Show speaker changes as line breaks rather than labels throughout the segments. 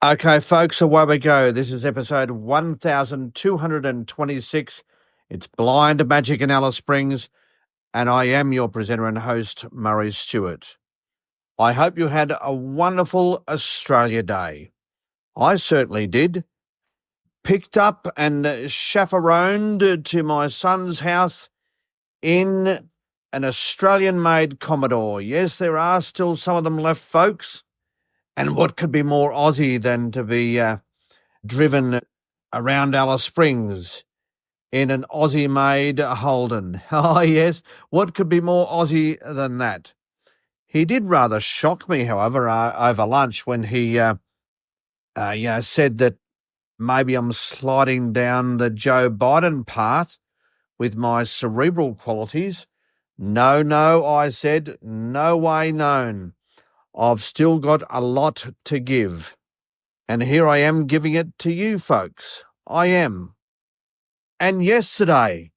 Okay, folks, away we go. This is episode 1226. It's Blind Magic in Alice Springs, and I am your presenter and host, Murray Stewart. I hope you had a wonderful Australia Day. I certainly did. Picked up and chaperoned to my son's house in an Australian-made Commodore. Yes, there are still some of them left, folks. And what could be more Aussie than to be driven around Alice Springs in an Aussie-made Holden? Oh, yes, what could be more Aussie than that? He did rather shock me, however, over lunch when he said that maybe I'm sliding down the Joe Biden path with my cerebral qualities. No, I said, no way known. I've still got a lot to give. And here I am giving it to you folks. I am. And yesterday,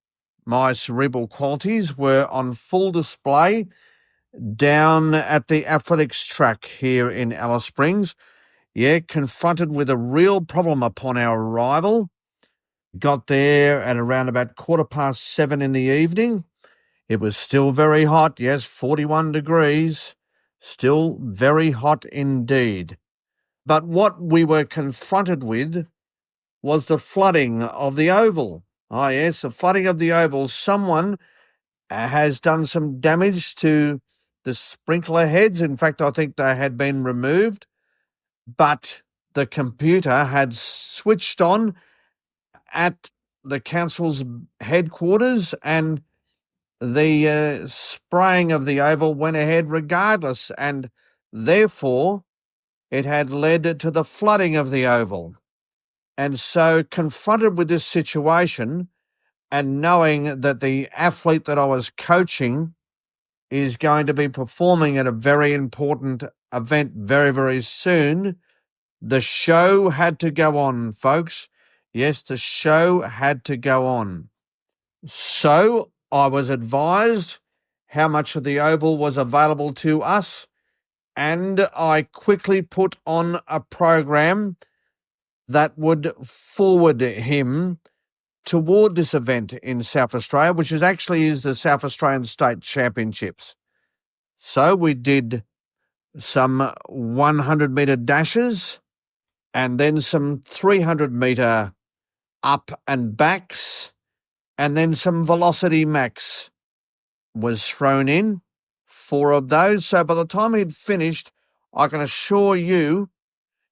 my cerebral qualities were on full display down at the athletics track here in Alice Springs. Yeah, confronted with a real problem upon our arrival. Got there at around about 7:15 in the evening. It was still very hot, yes, 41 degrees. Still very hot indeed. But what we were confronted with was the flooding of the Oval. Ah, yes, the flooding of the Oval. Someone has done some damage to the sprinkler heads. In fact, I think they had been removed, but the computer had switched on at the council's headquarters and the spraying of the Oval went ahead regardless, and therefore it had led to the flooding of the Oval. And so, confronted with this situation and knowing that the athlete that I was coaching is going to be performing at a very important event very, very soon, the show had to go on, folks. Yes, the show had to go on. So I was advised how much of the Oval was available to us, and I quickly put on a program that would forward him toward this event in South Australia, which is the South Australian State Championships. So we did some 100-metre dashes and then some 300-metre up and backs, and then some velocity max was thrown in, 4 of those. So by the time he'd finished, I can assure you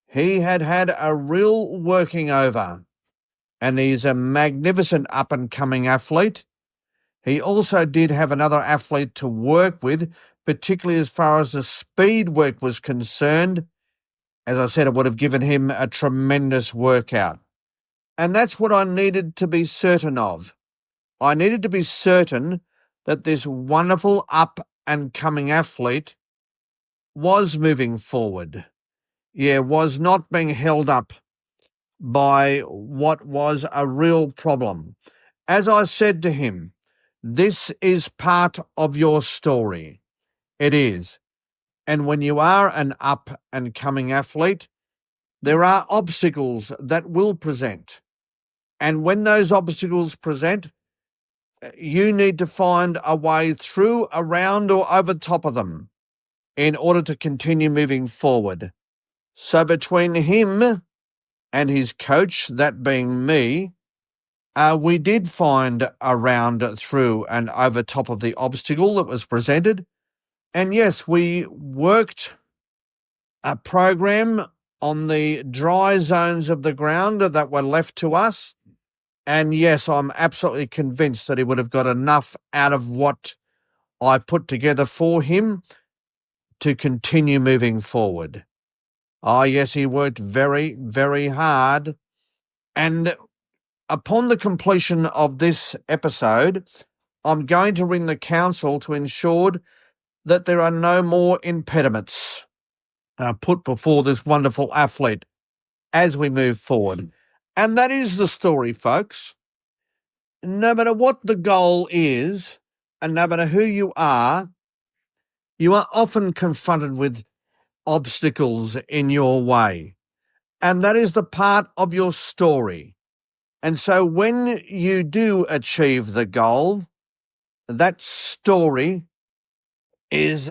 he had had a real working over. And he's a magnificent up-and-coming athlete. He also did have another athlete to work with, particularly as far as the speed work was concerned. As I said, it would have given him a tremendous workout. And that's what I needed to be certain of. I needed to be certain that this wonderful up-and-coming athlete was moving forward. Yeah, was not being held up by what was a real problem. As I said to him, this is part of your story. It is. And when you are an up-and-coming athlete, there are obstacles that will present. And when those obstacles present, you need to find a way through, around, or over top of them in order to continue moving forward. So between him and his coach, that being me, we did find a round through and over top of the obstacle that was presented. And yes, we worked a program on the dry zones of the ground that were left to us. And yes, I'm absolutely convinced that he would have got enough out of what I put together for him to continue moving forward. Ah, yes, he worked very, very hard. And upon the completion of this episode, I'm going to ring the council to ensure that there are no more impediments put before this wonderful athlete as we move forward. And that is the story, folks. No matter what the goal is, and no matter who you are often confronted with obstacles in your way. And that is the part of your story. And so when you do achieve the goal, that story is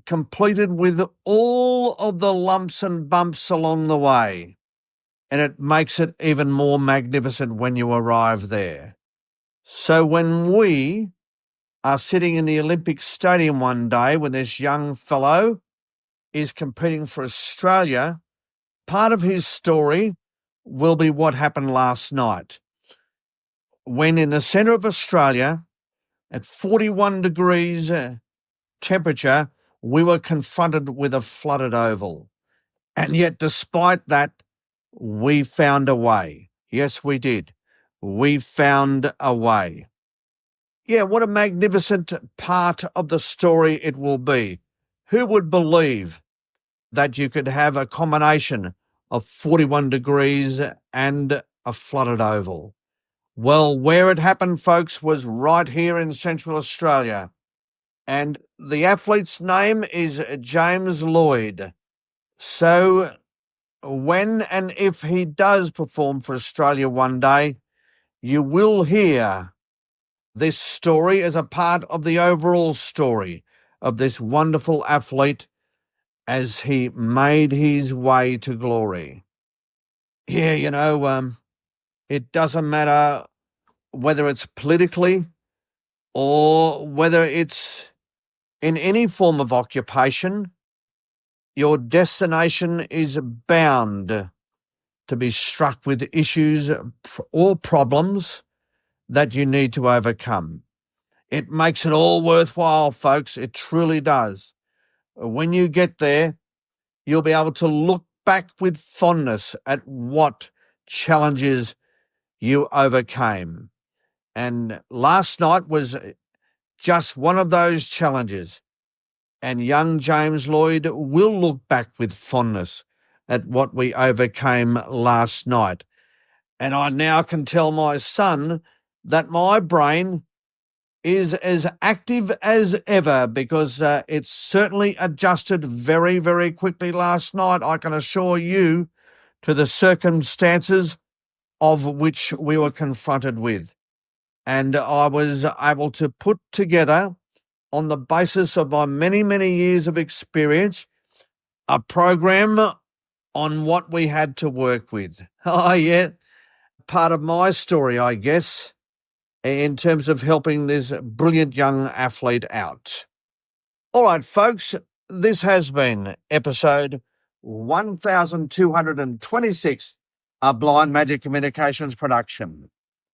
completed with all of the lumps and bumps along the way. And it makes it even more magnificent when you arrive there. So when we are sitting in the Olympic Stadium one day when this young fellow is competing for Australia, part of his story will be what happened last night. When in the centre of Australia, at 41 degrees temperature, we were confronted with a flooded oval. And yet, despite that, we found a way. Yes, we did. We found a way. Yeah, what a magnificent part of the story it will be. Who would believe that you could have a combination of 41 degrees and a flooded oval? Well, where it happened, folks, was right here in Central Australia. And the athlete's name is James Lloyd. So when and if he does perform for Australia one day, you will hear this story as a part of the overall story of this wonderful athlete as he made his way to glory. Yeah, it doesn't matter whether it's politically or whether it's in any form of occupation, your destination is bound to be struck with issues or problems that you need to overcome. It makes it all worthwhile, folks. It truly does. When you get there, you'll be able to look back with fondness at what challenges you overcame. And last night was just one of those challenges. And young James Lloyd will look back with fondness at what we overcame last night. And I now can tell my son that my brain is as active as ever because it certainly adjusted very, very quickly last night, I can assure you, to the circumstances of which we were confronted with. And I was able to put together, on the basis of my many, many years of experience, a program on what we had to work with. Oh, yeah, part of my story, I guess, in terms of helping this brilliant young athlete out. All right, folks, this has been episode 1226 of Blind Magic Communications production.